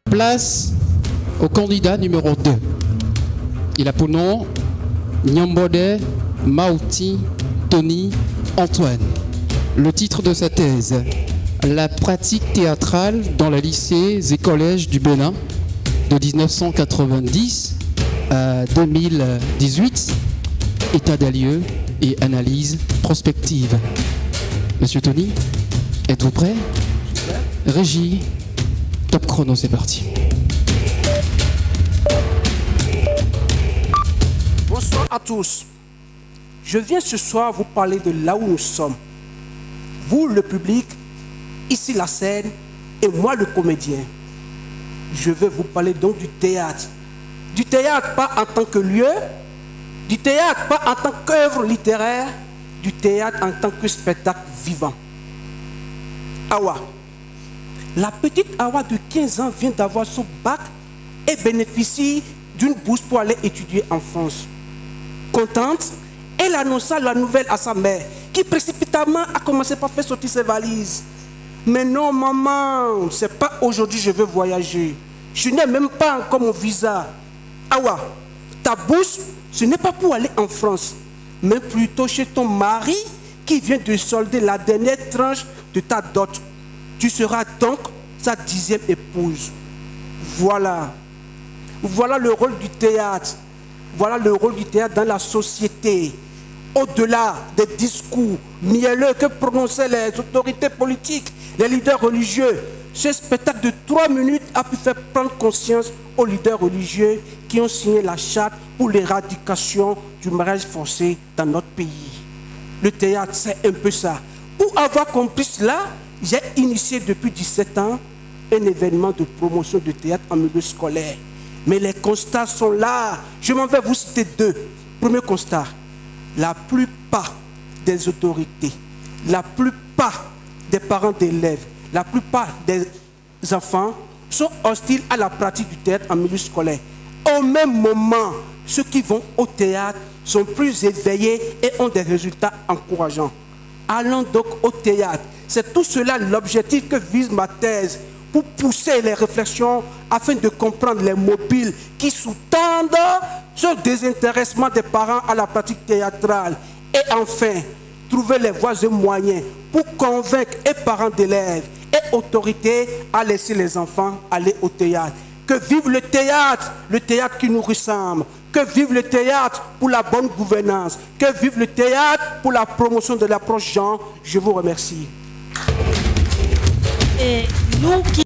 Place au candidat numéro 2. Il a pour nom Nyambode Mauti Tony Antoine. Le titre de sa thèse: La pratique théâtrale dans les lycées et collèges du Bénin de 1990 à 2018. État des lieux et analyse prospective. Monsieur Tony, êtes-vous prêt? Régie, top chrono, c'est parti. Bonsoir à tous. Je viens ce soir vous parler de là où nous sommes. Vous, le public, ici la scène, et moi, le comédien. Je vais vous parler donc du théâtre. Du théâtre pas en tant que lieu, du théâtre pas en tant qu'œuvre littéraire, du théâtre en tant que spectacle vivant. Awa. La petite Awa de 15 ans vient d'avoir son bac et bénéficie d'une bourse pour aller étudier en France. Contente, elle annonça la nouvelle à sa mère, qui précipitamment a commencé par faire sortir ses valises. Mais non, maman, c'est pas aujourd'hui que je veux voyager. Je n'ai même pas encore mon visa. Awa, ta bourse, ce n'est pas pour aller en France, mais plutôt chez ton mari qui vient de solder la dernière tranche de ta dot. Tu seras donc sa 10e épouse. Voilà. Voilà le rôle du théâtre. Voilà le rôle du théâtre dans la société. Au-delà des discours mielleux que prononçaient les autorités politiques, les leaders religieux, ce spectacle de 3 minutes a pu faire prendre conscience aux leaders religieux qui ont signé la charte pour l'éradication du mariage forcé dans notre pays. Le théâtre, c'est un peu ça. Pour avoir compris cela, j'ai initié depuis 17 ans un événement de promotion de théâtre en milieu scolaire. Mais les constats sont là. Je m'en vais vous citer 2. Premier constat, la plupart des autorités, la plupart des parents d'élèves, la plupart des enfants sont hostiles à la pratique du théâtre en milieu scolaire. Au même moment, ceux qui vont au théâtre sont plus éveillés et ont des résultats encourageants. Allons donc au théâtre. C'est tout cela l'objectif que vise ma thèse, pour pousser les réflexions afin de comprendre les mobiles qui sous-tendent ce désintéressement des parents à la pratique théâtrale. Et enfin, trouver les voies et moyens pour convaincre et parents d'élèves et autorités à laisser les enfants aller au théâtre. Que vive le théâtre qui nous ressemble. Que vive le théâtre pour la bonne gouvernance. Que vive le théâtre pour la promotion de l'approche genre. Je vous remercie. Et nous qui